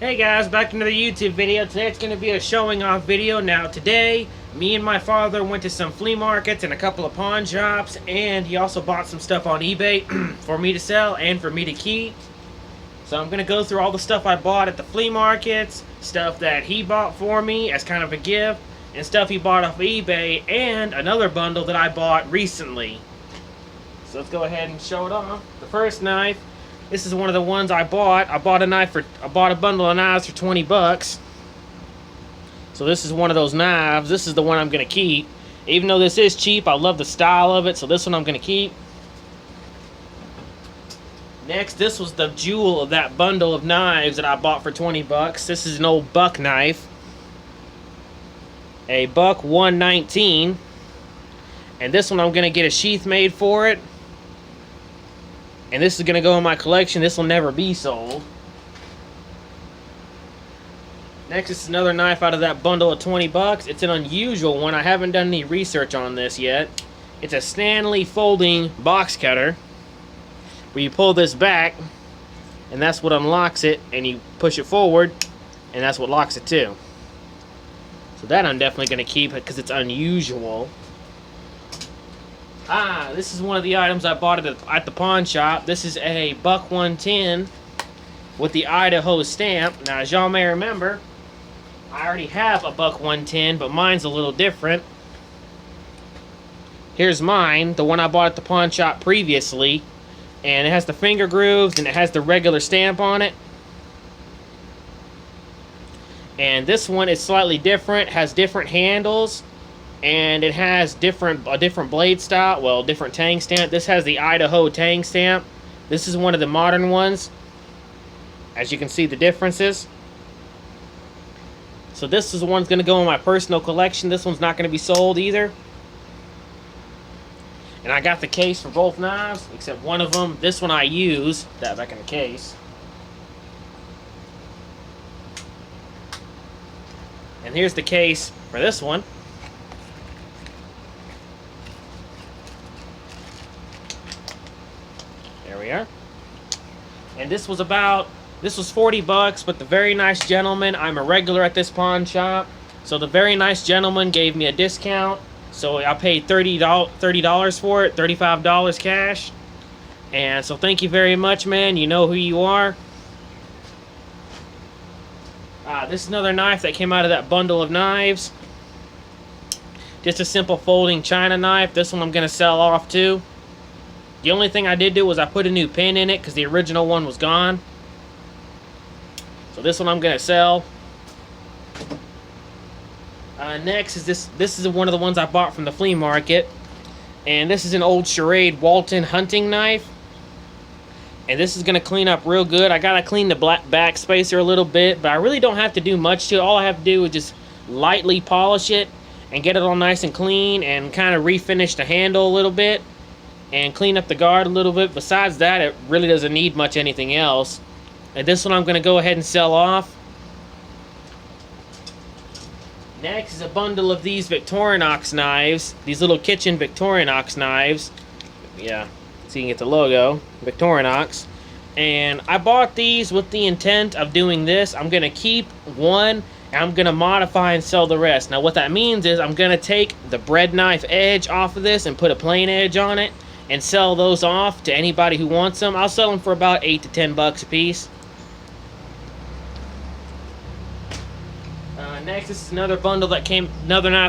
Hey guys, back to another YouTube video. Today it's going to be a showing off video. Now today, me and my father went to some flea markets and a couple of pawn shops, and he also bought some stuff on eBay for me to sell and for me to keep. So I'm going to go through all the stuff I bought at the flea markets, stuff that he bought for me as kind of a gift, and stuff he bought off eBay, and another bundle that I bought recently. So let's go ahead and show it off. The first knife. This is one of the ones I bought. I bought a bundle of knives for 20 bucks. So this is one of those knives. This is the one I'm going to keep. Even though this is cheap, I love the style of it, so this one I'm going to keep. Next, this was the jewel of that bundle of knives that I bought for 20 bucks. This is an old buck knife. A buck 119. And this one I'm going to get a sheath made for it. And this is going to go in my collection. This will never be sold. Next is another knife out of that bundle of 20 bucks. It's an unusual one. I haven't done any research on this yet. It's a Stanley folding box cutter, where you pull this back, and that's what unlocks it, and you push it forward, and that's what locks it too. So that I'm definitely going to keep because it's unusual. This is one of the items I bought at the pawn shop. This is a buck 110 with the Idaho Stamp. Now, as y'all may remember, I already have a buck 110, but mine's a little different. Here's mine, the one I bought at the pawn shop previously, and it has the finger grooves and it has the regular stamp on it. And this one is slightly different, has different handles. And it has a different blade style, well, different tang stamp. This has the Idaho tang stamp. This is one of the modern ones. As you can see the differences. So this is the one's going to go in my personal collection. This one's not going to be sold either. And I got the case for both knives, except one of them. This one I use. That back in the case. And here's the case for this one. There we are. And this was 40 bucks, but the very nice gentleman, I'm a regular at this pawn shop, so the very nice gentleman gave me a discount, so I paid $30 for it, $35 cash. And so thank you very much, man. You know who you are. This is another knife that came out of that bundle of knives. Just a simple folding China knife. This one I'm going to sell off too. The only thing I did do was I put a new pin in it because the original one was gone. So this one I'm going to sell. Next is this is one of the ones I bought from the flea market. And this is an old Charade Walton hunting knife. And this is going to clean up real good. I got to clean the back spacer a little bit, but I really don't have to do much to it. All I have to do is just lightly polish it and get it all nice and clean and kind of refinish the handle a little bit. And clean up the guard a little bit. Besides that, it really doesn't need much anything else. And this one I'm going to go ahead and sell off. Next is a bundle of these Victorinox knives. These little kitchen Victorinox knives. Yeah, so you can get the logo. Victorinox. And I bought these with the intent of doing this. I'm going to keep one, and I'm going to modify and sell the rest. Now what that means is I'm going to take the bread knife edge off of this and put a plain edge on it. And sell those off to anybody who wants them. I'll sell them for about 8 to 10 bucks a piece. Next, this is another knife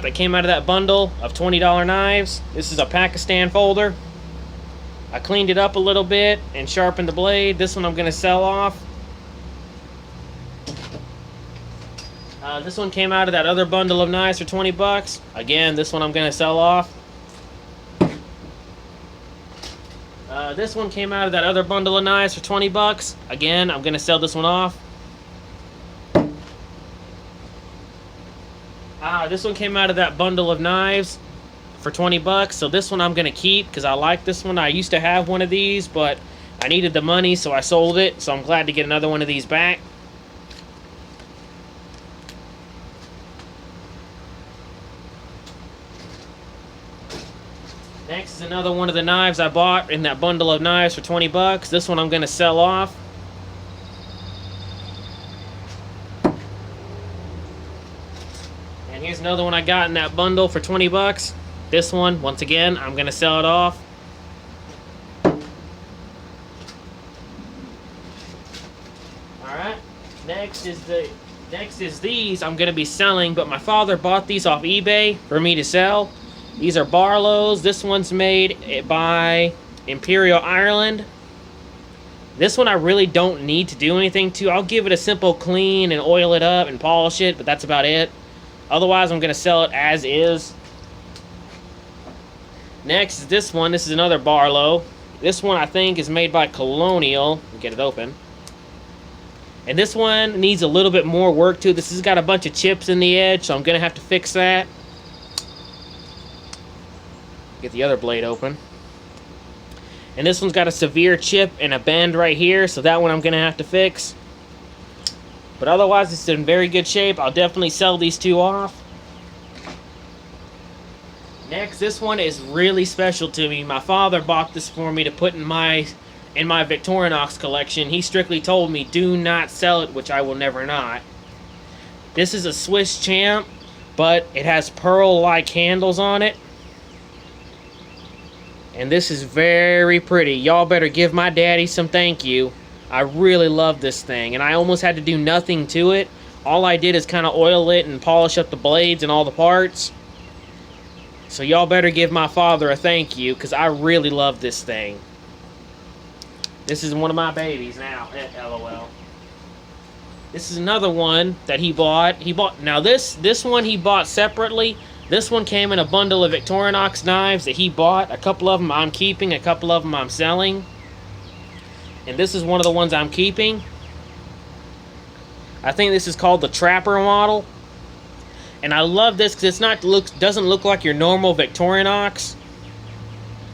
that came out of that bundle of $20 knives. This is a Pakistan folder. I cleaned it up a little bit and sharpened the blade. This one I'm going to sell off. This one came out of that other bundle of knives for 20 bucks. Again, this one I'm going to sell off. This one came out of that other bundle of knives for 20 bucks. Again, I'm going to sell this one off. This one came out of that bundle of knives for 20 bucks. So this one I'm going to keep because I like this one. I used to have one of these, but I needed the money, so I sold it. So I'm glad to get another one of these back. Next is another one of the knives I bought in that bundle of knives for 20 bucks. This one I'm going to sell off. And here's another one I got in that bundle for 20 bucks. This one, once again, I'm gonna sell it off. Alright, next is these I'm gonna be selling, but my father bought these off eBay for me to sell. These are Barlow's. This one's made by Imperial Ireland. This one I really don't need to do anything to. I'll give it a simple clean and oil it up and polish it, but that's about it. Otherwise, I'm going to sell it as is. Next is this one. This is another Barlow. This one I think is made by Colonial. Get it open. And this one needs a little bit more work to it. This has got a bunch of chips in the edge, so I'm going to have to fix that. Get the other blade open. And this one's got a severe chip and a bend right here, so that one I'm going to have to fix. But otherwise, it's in very good shape. I'll definitely sell these two off. Next, this one is really special to me. My father bought this for me to put in my Victorinox collection. He strictly told me, do not sell it, which I will never not. This is a Swiss Champ, but it has pearl-like handles on it. And this is very pretty. Y'all better give my daddy some thank you. I really love this thing. And I almost had to do nothing to it. All I did is kind of oil it and polish up the blades and all the parts. So y'all better give my father a thank you, because I really love this thing. This is one of my babies now. LOL. This is another one that he bought. Now this one he bought separately. This one came in a bundle of Victorinox knives that he bought. A couple of them I'm keeping, a couple of them I'm selling. And this is one of the ones I'm keeping. I think this is called the Trapper model. And I love this because doesn't look like your normal Victorinox.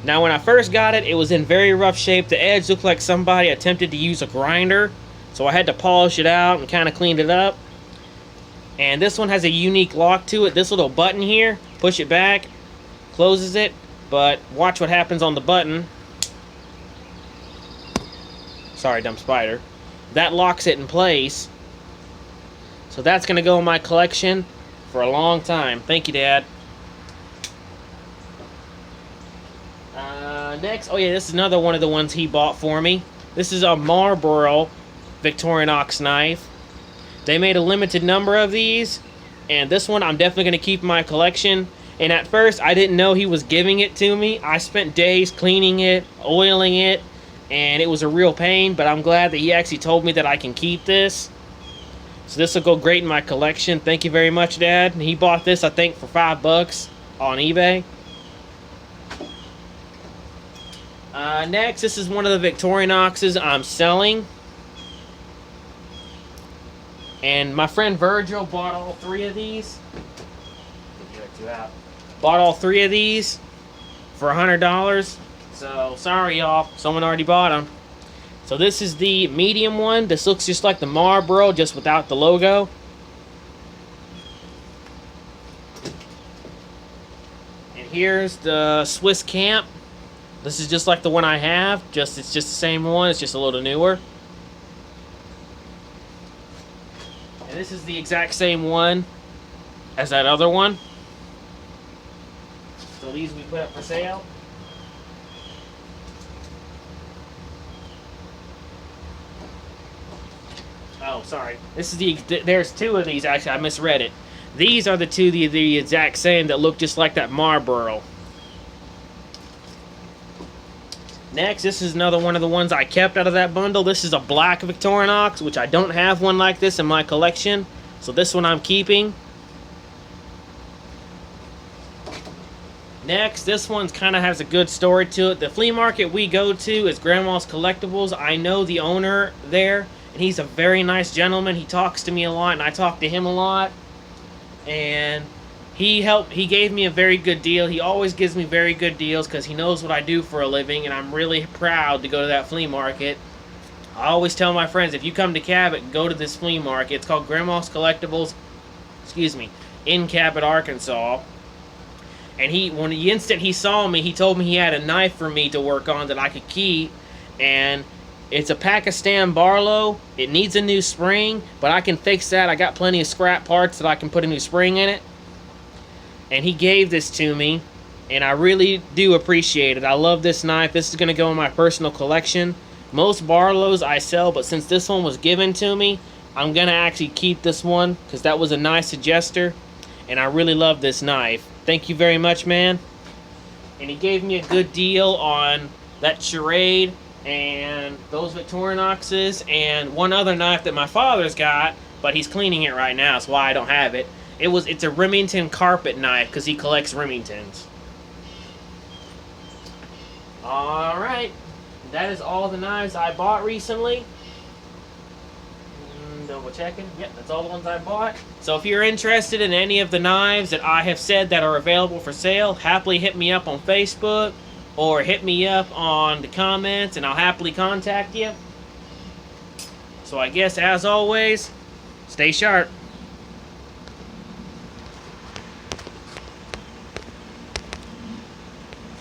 Now when I first got it, it was in very rough shape. The edge looked like somebody attempted to use a grinder. So I had to polish it out and kind of clean it up. And this one has a unique lock to it. This little button here, push it back, closes it, but watch what happens on the button. Sorry, dumb spider. That locks it in place. So that's going to go in my collection for a long time. Thank you, Dad. Next, oh yeah, this is another one of the ones he bought for me. This is a Marburo Victorinox knife. They made a limited number of these, and this one I'm definitely going to keep in my collection. And at first, I didn't know he was giving it to me. I spent days cleaning it, oiling it, and it was a real pain, but I'm glad that he actually told me that I can keep this. So this will go great in my collection. Thank you very much, Dad. And he bought this, I think, for $5 on eBay. Next, this is one of the Victorinoxes I'm selling. And my friend Virgil bought all three of these. Bought all three of these for $100. So, sorry y'all, someone already bought them. So this is the medium one. This looks just like the Marburo, just without the logo. And here's the Swiss Camp. This is just like the one I have. It's just the same one, it's just a little newer. And this is the exact same one as that other one. So these we put up for sale. Oh, sorry. This is there's two of these actually. I misread it. These are the two the exact same that look just like that Marburo. Next, this is another one of the ones I kept out of that bundle. This is a black Victorinox, which I don't have one like this in my collection. So this one I'm keeping. Next, this one kind of has a good story to it. The flea market we go to is Grandma's Collectibles. I know the owner there, and he's a very nice gentleman. He talks to me a lot, and I talk to him a lot. And he gave me a very good deal. He always gives me very good deals because he knows what I do for a living, and I'm really proud to go to that flea market. I always tell my friends, if you come to Cabot, go to this flea market. It's called Grandma's Collectibles, in Cabot, Arkansas. And when the instant he saw me, he told me he had a knife for me to work on that I could keep. And it's a Pakistan Barlow. It needs a new spring, but I can fix that. I got plenty of scrap parts that I can put a new spring in it. and he gave this to me, and I really do appreciate it. I love this knife. This is going to go in my personal collection. Most Barlows I sell, but since this one was given to me, I'm going to actually keep this one because that was a nice suggester, and I really love this knife. Thank you very much, man. And he gave me a good deal on that Charade and those Victorinoxes and one other knife that my father's got, but he's cleaning it right now, that's why I don't have it. It's a Remington carpet knife because he collects Remingtons. Alright, that is all the knives I bought recently. Double checking. Yep, that's all the ones I bought. So if you're interested in any of the knives that I have said that are available for sale, happily hit me up on Facebook or hit me up on the comments and I'll happily contact you. So I guess as always, stay sharp.